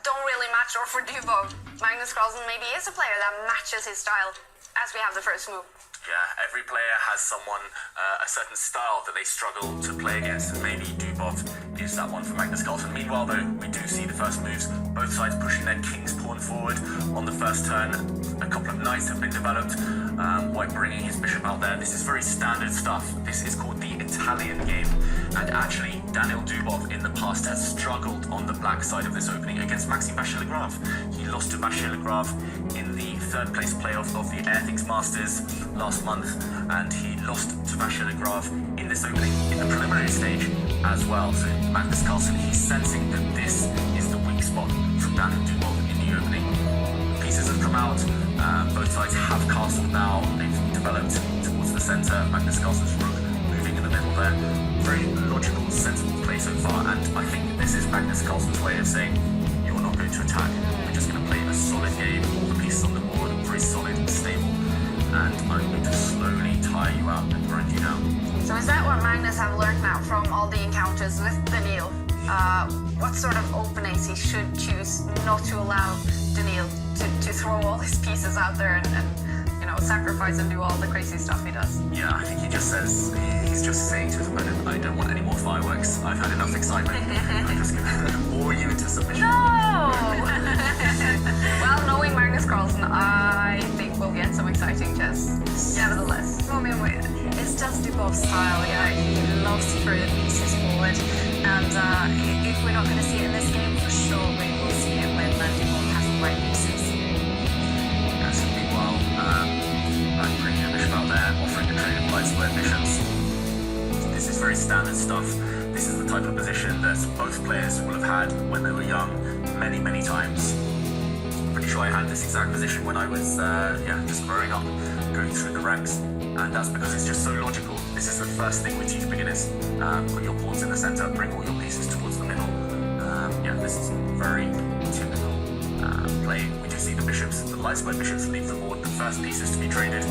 don't really match, or for Dubov, Magnus Carlsen maybe is a player that matches his style, as we have the first move. Yeah, every player has someone, a certain style that they struggle to play against, and maybe Dubov is that one for Magnus Carlsen. Meanwhile, though, we do see the first moves, both sides pushing their king's pawn forward on the first turn. A couple of knights have been developed, White bringing his bishop out there. This is very standard stuff. This is called the Italian game, and actually, Daniil Dubov in the past has struggled on the black side of this opening against Maxime Vachier-Lagrave. He lost to Vachier-Lagrave in the third place playoff of the Air Things Masters last month, and he lost to Vachier-Lagrave in this opening in the preliminary stage as well. So Magnus Carlsen, he's sensing that this is the weak spot from Daniil Dubov in the opening. Pieces have come out, both sides have castled now, they've developed towards the centre. Magnus Carlsen's rook moving in the middle there. Very logical, sensible play so far, and I think this is Magnus Carlsen's way of saying, you're not going to attack, we're just going to play a solid game, all the pieces on the board, very solid, stable, and I'm going to slowly tire you out and grind you down. So is that what Magnus have learned now from all the encounters with Daniil? What sort of openings he should choose not to allow Daniil to throw all his pieces out there and sacrifice and do all the crazy stuff he does? Yeah, I think he just says, he's just saying to his opponent, I don't want any more fireworks, I've had enough excitement, I'm just going to bore you into submission. No! Well, knowing Magnus Carlsen, I think we'll get some exciting chess, nevertheless. It's just Dubov's style, he loves to throw the pieces forward, and if we're not going to see it in this game, for sure we will see it when Dubov has the right pieces. Yes, meanwhile, I'm bringing a bishop out there, offering to trade light square bishops. This is very standard stuff. This is the type of position that both players will have had when they were young, many, many times. Pretty sure I had this exact position when I was, just growing up, going through the ranks. And that's because it's just so logical. This is the first thing we teach beginners. Put your pawns in the center, bring all your pieces towards the middle. This is very typical play. We do see the bishops, the light square bishops leave the board, the first pieces to be traded.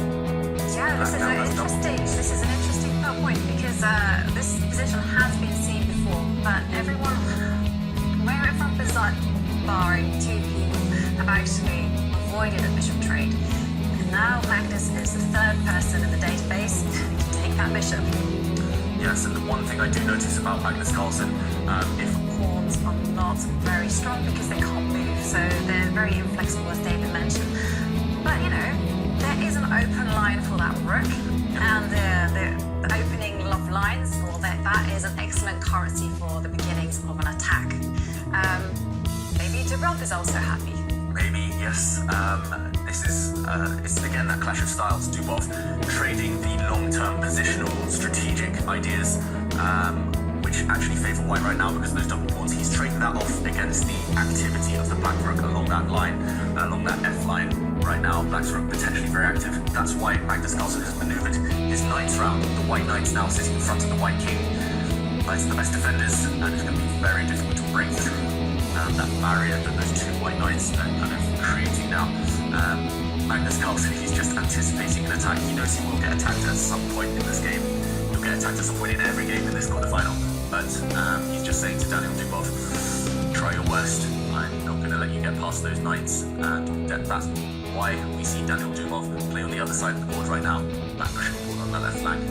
Yeah, this is an interesting point, because this position has been seen before, but everyone, from barring two people, have actually avoided a bishop trade. And now Magnus is the third person in the database to take that bishop. Yes, and the one thing I do notice about Magnus Carlsen, if pawns are not very strong because they can't move, so they're very inflexible, as David mentioned. But there is an open line for that rook, and the opening of lines, that is an excellent currency for the beginnings of an attack. Maybe Dubov is also happy. Maybe, yes. This is, it's again that clash of styles. Dubov trading the long-term positional strategic ideas, which actually favour White right now because of those double pawns. He's trading that off against the activity of the black rook along that line, along that F line. Right now, black's rook potentially very active. That's why Magnus Carlsen has manoeuvred his knights round. The white knight's now sitting in front of the white king. Knights are the best defenders, and it's going to be very difficult to break through that barrier that those two white knights are kind of creating now. Magnus Carlsen, he's just anticipating an attack. He knows he will get attacked at some point in this game. He'll get attacked at some point in every game in this quarterfinal. But he's just saying to Daniil Dubov, try your worst. I'm not going to let you get past those knights. And that's why we see Daniil Dubov play on the other side of the board right now. Black bishop pawn on the left flank,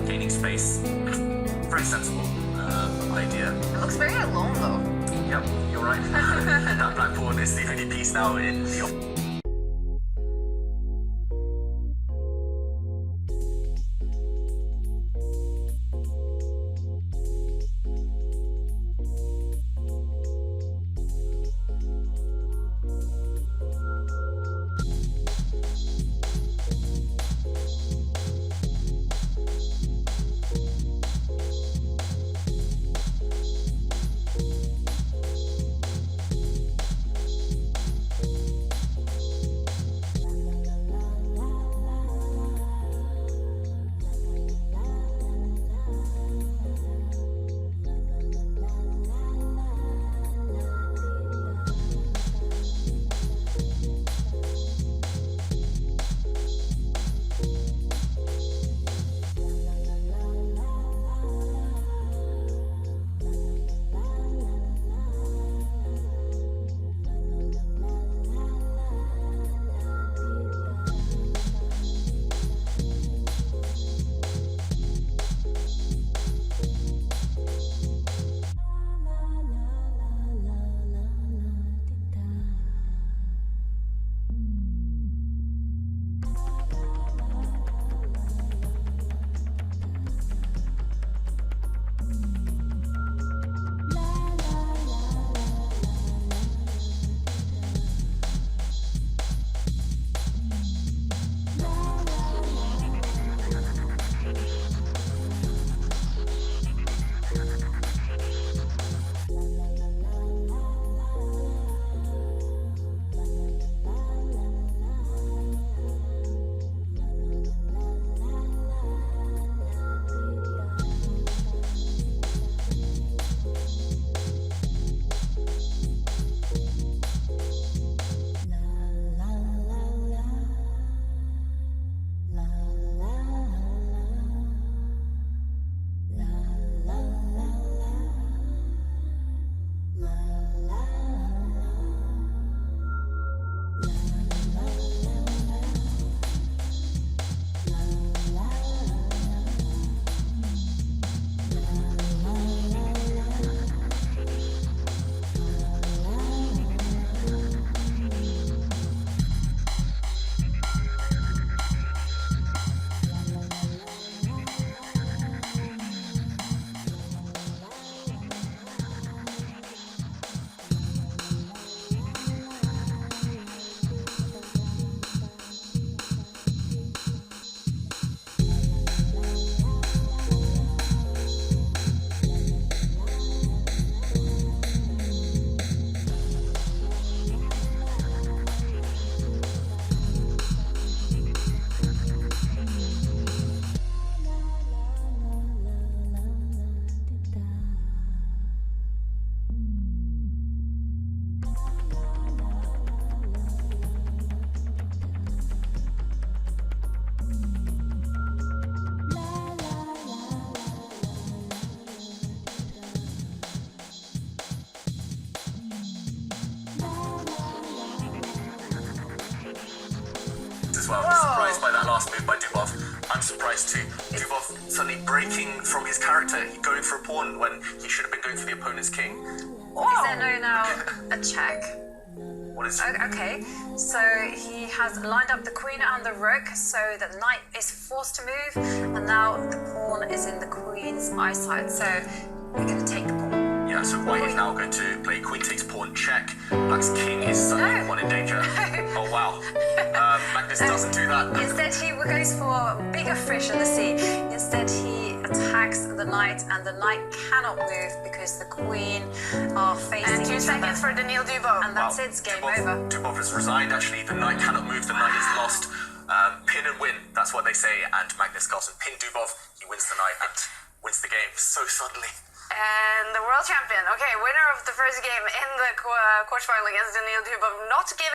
gaining space. Very sensible idea. It looks very alone though. Yep, you're right. That black pawn is the only piece now in the well. Whoa. Surprised by that last move by Dubov. I'm surprised too. Dubov suddenly breaking from his character, going for a pawn when he should have been going for the opponent's king. Is there no now a check? What is Okay, so he has lined up the queen and the rook, so that the knight is forced to move, and now the pawn is in the queen's eyesight, so we're going to take the pawn. Yeah, so white is now going to play queen takes pawn check. Black's king is suddenly one in danger. Oh wow. Magnus doesn't do that. Instead he goes for bigger fish in the sea. Instead he attacks the knight, and the knight cannot move because the queen are facing And 2 each seconds other. for Daniil Dubov. And that's it, it's game over. Dubov has resigned actually. The knight cannot move, the knight is lost. Pin and win, that's what they say. And Magnus Carlsen pinned Dubov, he wins the night and wins the game so suddenly. And the world champion, okay, winner of the first game in the quarterfinal against Daniil Dubov, not giving